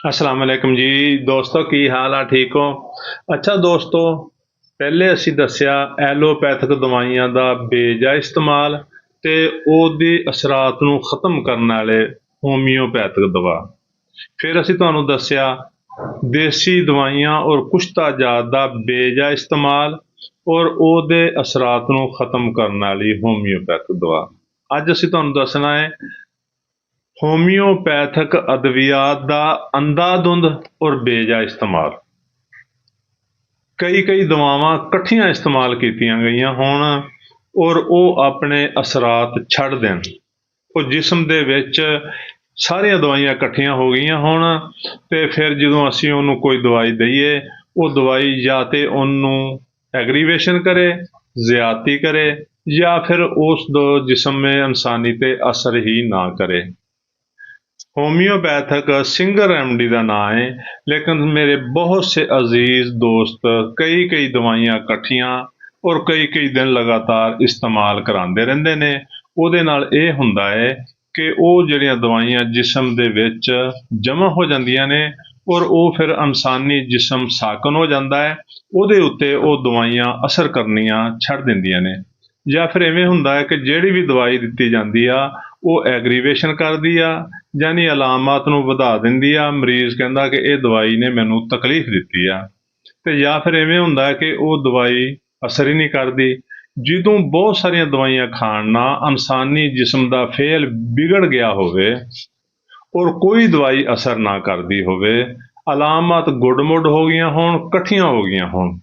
अस्सलाम वालेकुम जी दोस्तों, की हाल आ? ठीक हो? अच्छा दोस्तों, ਪਹਿਲੇ ਅਸੀਂ ਦੱਸਿਆ ਐਲੋਪੈਥਿਕ ਦਵਾਈਆਂ ਦਾ ਬੇਜਾ ਇਸਤੇਮਾਲ ਤੇ ਉਹਦੇ ਅਸਰਾਤ ਨੂੰ ਖਤਮ ਕਰਨ ਵਾਲੇ ਹੋਮਿਓਪੈਥਿਕ ਦਵਾ। ਫਿਰ ਅਸੀਂ ਤੁਹਾਨੂੰ ਦੱਸਿਆ ਦੇਸੀ ਦਵਾਈਆਂ ਔਰ ਕੁਸ਼ਤਾਜਾਤ ਦਾ ਬੇਜਾ ਇਸਤੇਮਾਲ ਔਰ ਉਹਦੇ ਅਸਰਾਤ ਨੂੰ ਖਤਮ ਕਰਨ ਵਾਲੀ ਹੋਮਿਓਪੈਥਿਕ ਦਵਾ। ਅੱਜ ਅਸੀਂ ਤੁਹਾਨੂੰ ਦੱਸਣਾ ਹੈ ਹੋਮਿਓਪੈਥਿਕ ਅਦਵਿਆਤ ਦਾ ਅੰਧਾਧੁੰਦ ਔਰ ਬੇਜਾ ਇਸਤੇਮਾਲ। ਕਈ ਦਵਾਵਾਂ ਇਕੱਠੀਆਂ ਇਸਤੇਮਾਲ ਕੀਤੀਆਂ ਗਈਆਂ ਹੋਣ ਔਰ ਉਹ ਆਪਣੇ ਅਸਰਾਤ ਛੱਡ ਦੇਣ। ਉਹ ਜਿਸਮ ਦੇ ਵਿੱਚ ਸਾਰੀਆਂ ਦਵਾਈਆਂ ਇਕੱਠੀਆਂ ਹੋ ਗਈਆਂ ਹੋਣ ਤੇ ਫਿਰ ਜਦੋਂ ਅਸੀਂ ਉਹਨੂੰ ਕੋਈ ਦਵਾਈ ਦਈਏ, ਉਹ ਦਵਾਈ ਜਾਂ ਤੇ ਉਹਨੂੰ ਐਗਰੀਵੇਸ਼ਨ ਕਰੇ, ਜ਼ਿਆਦਤੀ ਕਰੇ, ਜਾਂ ਫਿਰ ਉਸ ਜਿਸਮ ਇਨਸਾਨੀ ਤੇ ਅਸਰ ਹੀ ਨਾ ਕਰੇ। होम्योपैथिक सिंगल रेमडी का नाम है, लेकिन मेरे बहुत से अजीज दोस्त कई दवाइयां इकट्ठियां और कई दिन लगातार इस्तेमाल कराते रहंदे ने। ਉਹਦੇ ਨਾਲ ਇਹ ਹੁੰਦਾ ਹੈ ਕਿ ਉਹ ਜਿਹੜੀਆਂ ਦਵਾਈਆਂ ਜਿਸਮ ਦੇ ਵਿੱਚ ਜਮ੍ਹਾਂ ਹੋ ਜਾਂਦੀਆਂ ਨੇ ਔਰ ਉਹ ਫਿਰ ਇਨਸਾਨੀ ਜਿਸਮ ਸਾਕਨ ਹੋ ਜਾਂਦਾ ਹੈ, ਉਹਦੇ ਉੱਤੇ ਉਹ ਦਵਾਈਆਂ ਅਸਰ ਕਰਨੀਆਂ ਛੱਡ ਦਿੰਦੀਆਂ ਨੇ। ਜਾਂ ਫਿਰ ਇਵੇਂ ਹੁੰਦਾ ਹੈ ਕਿ ਜਿਹੜੀ ਵੀ ਦਵਾਈ ਦਿੱਤੀ ਜਾਂਦੀ ਆ ਉਹ ਐਗਰੀਵੇਸ਼ਨ ਕਰਦੀ ਆ, ਯਾਨੀ ਅਲਾਮਤ ਨੂੰ ਵਧਾ ਦਿੰਦੀ ਆ। ਮਰੀਜ਼ ਕਹਿੰਦਾ ਕਿ ਇਹ ਦਵਾਈ ਨੇ ਮੈਨੂੰ ਤਕਲੀਫ ਦਿੱਤੀ ਆ। ਤੇ ਜਾਂ ਫਿਰ ਇਵੇਂ ਹੁੰਦਾ ਹੈ ਕਿ ਉਹ ਦਵਾਈ ਅਸਰ ਹੀ ਨਹੀਂ ਕਰਦੀ। ਜਦੋਂ ਬਹੁਤ ਸਾਰੀਆਂ ਦਵਾਈਆਂ ਖਾਣ ਨਾਲ ਇਨਸਾਨੀ ਜਿਸਮ ਦਾ ਫੇਲ ਵਿਗੜ ਗਿਆ ਹੋਵੇ ਔਰ ਕੋਈ ਦਵਾਈ ਅਸਰ ਨਾ ਕਰਦੀ ਹੋਵੇ, ਅਲਾਮਤ ਗੁੱਡ-ਮੁੱਡ ਹੋ ਗਈਆਂ ਹੋਣ, ਇਕੱਠੀਆਂ ਹੋ ਗਈਆਂ ਹੋਣ,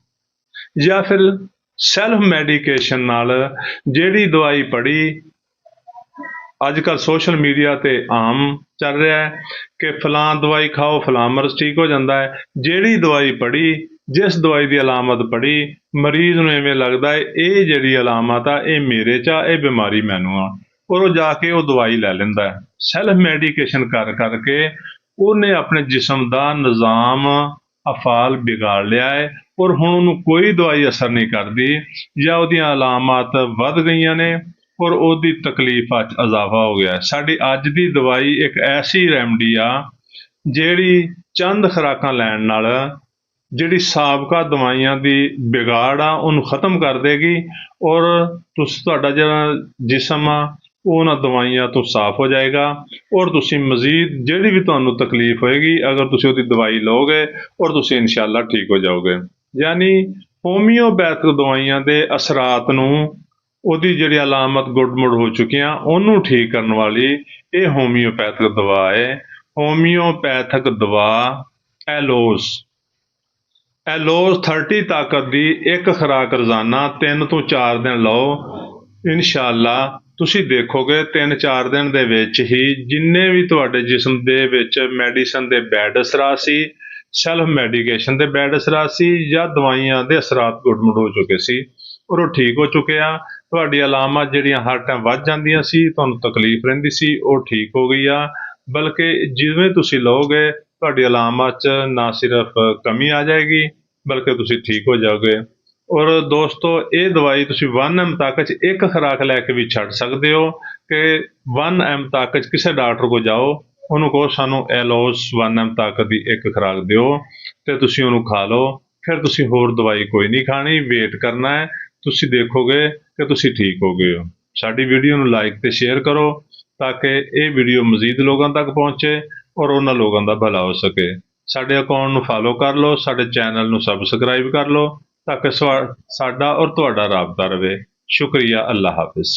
ਜਾਂ ਫਿਰ ਸੈਲਫ ਮੈਡੀਕੇਸ਼ਨ ਨਾਲ ਜਿਹੜੀ ਦਵਾਈ ਪੜੀ ਅੱਜ ਕੱਲ੍ਹ ਸੋਸ਼ਲ ਮੀਡੀਆ ਤੇ ਆਮ ਚੱਲ ਰਿਹਾ ਹੈ ਕਿ ਫਲਾਂ ਦਵਾਈ ਖਾਓ, ਫਲਾਂ ਮਰਜ਼ ਠੀਕ ਹੋ ਜਾਂਦਾ ਹੈ। ਜਿਹੜੀ ਦਵਾਈ ਪੜੀ, ਜਿਸ ਦਵਾਈ ਦੀ ਅਲਾਮਤ ਪੜੀ, ਮਰੀਜ਼ ਨੂੰ ਇਵੇਂ ਲੱਗਦਾ ਹੈ ਇਹ ਜਿਹੜੀ ਅਲਾਮਤ ਆ ਇਹ ਮੇਰੇ 'ਚ ਆ, ਇਹ ਬਿਮਾਰੀ ਮੈਨੂੰ ਆ, ਔਰ ਉਹ ਜਾ ਕੇ ਉਹ ਦਵਾਈ ਲੈ ਲੈਂਦਾ ਹੈ। ਸੈਲਫ ਮੈਡੀਕੇਸ਼ਨ ਕਰਕੇ ਉਹਨੇ ਆਪਣੇ ਜਿਸਮ ਦਾ ਨਿਜ਼ਾਮ ਅਫਾਲ ਵਿਗਾੜ ਲਿਆ ਹੈ ਔਰ ਹੁਣ ਉਹਨੂੰ ਕੋਈ ਦਵਾਈ ਅਸਰ ਨਹੀਂ ਕਰਦੀ, ਜਾਂ ਉਹਦੀਆਂ ਅਲਾਮਤ ਵੱਧ ਗਈਆਂ ਨੇ ਔਰ ਉਹਦੀ ਤਕਲੀਫਾਂ 'ਚ ਇਜ਼ਾਫਾ ਹੋ ਗਿਆ। ਸਾਡੀ ਅੱਜ ਦੀ ਦਵਾਈ ਇੱਕ ਐਸੀ ਰੈਮਡੀ ਆ ਜਿਹੜੀ ਚੰਦ ਖੁਰਾਕਾਂ ਲੈਣ ਨਾਲ ਜਿਹੜੀ ਸਾਬਕਾ ਦਵਾਈਆਂ ਦੀ ਵਿਗਾੜ ਆ ਉਹਨੂੰ ਖਤਮ ਕਰ ਦੇਗੀ ਔਰ ਤੁਹਾਡਾ ਜਿਹੜਾ ਜਿਸਮ ਆ ਉਹ ਉਹਨਾਂ ਦਵਾਈਆਂ ਤੋਂ ਸਾਫ਼ ਹੋ ਜਾਏਗਾ ਔਰ ਤੁਸੀਂ ਮਜ਼ੀਦ ਜਿਹੜੀ ਵੀ ਤੁਹਾਨੂੰ ਤਕਲੀਫ ਹੋਏਗੀ, ਅਗਰ ਤੁਸੀਂ ਉਹਦੀ ਦਵਾਈ ਲਓਗੇ ਔਰ ਤੁਸੀਂ ਇਨਸ਼ਾਅੱਲਾ ਠੀਕ ਹੋ ਜਾਓਗੇ। ਯਾਨੀ ਹੋਮਿਓਪੈਥਿਕ ਦਵਾਈਆਂ ਦੇ ਅਸਰਾਤ ਨੂੰ, ਉਹਦੀ ਜਿਹੜੀ ਅਲਾਮਤ ਗੁੱਡ-ਮੁੱਡ ਹੋ ਚੁੱਕੀਆਂ, ਉਹਨੂੰ ਠੀਕ ਕਰਨ ਵਾਲੀ ਇਹ ਹੋਮਿਓਪੈਥਿਕ ਦਵਾ ਹੈ। ਹੋਮਿਓਪੈਥਿਕ ਦਵਾ ਐਲੋਜ਼ 30 ਤਾਕਤ ਦੀ ਇੱਕ ਖੁਰਾਕ ਰੋਜ਼ਾਨਾ 3 ਤੋਂ 4 ਦਿਨ ਲਓ। ਇਨਸ਼ਾਅੱਲਾ ਤੁਸੀਂ ਦੇਖੋਗੇ 3-4 ਦਿਨ ਦੇ ਵਿੱਚ ਹੀ ਜਿੰਨੇ ਵੀ ਤੁਹਾਡੇ ਜਿਸਮ ਦੇ ਵਿੱਚ ਮੈਡੀਸਨ ਦੇ ਬੈਡ ਅਸਰਾਤ ਸੀ, ਸੈਲਫ ਮੈਡੀਕੇਸ਼ਨ ਦੇ ਬੈਡ ਅਸਰਾਤ ਸੀ, ਜਾਂ ਦਵਾਈਆਂ ਦੇ ਅਸਰਾਤ ਗੁੱਡ-ਮੁੱਡ ਹੋ ਚੁੱਕੇ ਸੀ ਔਰ ਉਹ ਠੀਕ ਹੋ ਚੁੱਕੇ ਆ। ਤੁਹਾਡੀ ਅਲਾਮਤ ਜਿਹੜੀਆਂ ਹਰ ਟਾਈਮ ਵੱਧ ਜਾਂਦੀਆਂ ਸੀ, ਤੁਹਾਨੂੰ ਤਕਲੀਫ ਰਹਿੰਦੀ ਸੀ, ਉਹ ਠੀਕ ਹੋ ਗਈ ਆ। ਬਲਕਿ ਜਿਵੇਂ ਤੁਸੀਂ ਲਓਗੇ ਤੁਹਾਡੀ ਅਲਾਮਤ 'ਚ ਨਾ ਸਿਰਫ ਕਮੀ ਆ ਜਾਏਗੀ ਬਲਕਿ ਤੁਸੀਂ ਠੀਕ ਹੋ ਜਾਓਗੇ। ਔਰ ਦੋਸਤੋ, ਇਹ ਦਵਾਈ ਤੁਸੀਂ 1 ml ਤਾਕਤ 'ਚ ਇੱਕ ਖੁਰਾਕ ਲੈ ਕੇ ਵੀ ਛੱਡ ਸਕਦੇ ਹੋ ਕਿ 1 ml ਤਾਕਤ 'ਚ ਕਿਸੇ ਡਾਕਟਰ ਕੋਲ ਜਾਓ, ਉਹਨੂੰ ਕਹੋ ਸਾਨੂੰ ਐਲੋਜ਼ 1 ml ਤਾਕਤ ਦੀ ਇੱਕ ਖੁਰਾਕ ਦਿਓ ਤੇ ਤੁਸੀਂ ਉਹਨੂੰ ਖਾ ਲਓ। ਫਿਰ ਤੁਸੀਂ ਹੋਰ ਦਵਾਈ ਕੋਈ ਨਹੀਂ ਖਾਣੀ, ਵੇਟ ਕਰਨਾ ਹੈ। ਤੁਸੀਂ ਦੇਖੋਗੇ ਕਿ ਤੁਸੀਂ ਠੀਕ ਹੋ ਗਏ ਹੋ। ਸਾਡੀ ਵੀਡੀਓ ਨੂੰ ਲਾਈਕ ਤੇ ਸ਼ੇਅਰ ਕਰੋ ਤਾਂ ਕਿ ਇਹ ਵੀਡੀਓ ਮਜ਼ੀਦ ਲੋਕਾਂ ਤੱਕ ਪਹੁੰਚੇ ਔਰ ਉਹਨਾਂ ਲੋਕਾਂ ਦਾ ਭਲਾ ਹੋ ਸਕੇ। ਸਾਡੇ ਅਕਾਊਂਟ ਨੂੰ ਫਾਲੋ ਕਰ ਲਓ, ਸਾਡੇ ਚੈਨਲ ਨੂੰ ਸਬਸਕ੍ਰਾਈਬ ਕਰ ਲਓ ਤਾਂ ਕਿ ਸਾਡਾ ਔਰ ਤੁਹਾਡਾ ਰਾਬਤਾ ਰਹੇ। ਸ਼ੁਕਰੀਆ। ਅੱਲਾ ਹਾਫਿਜ਼।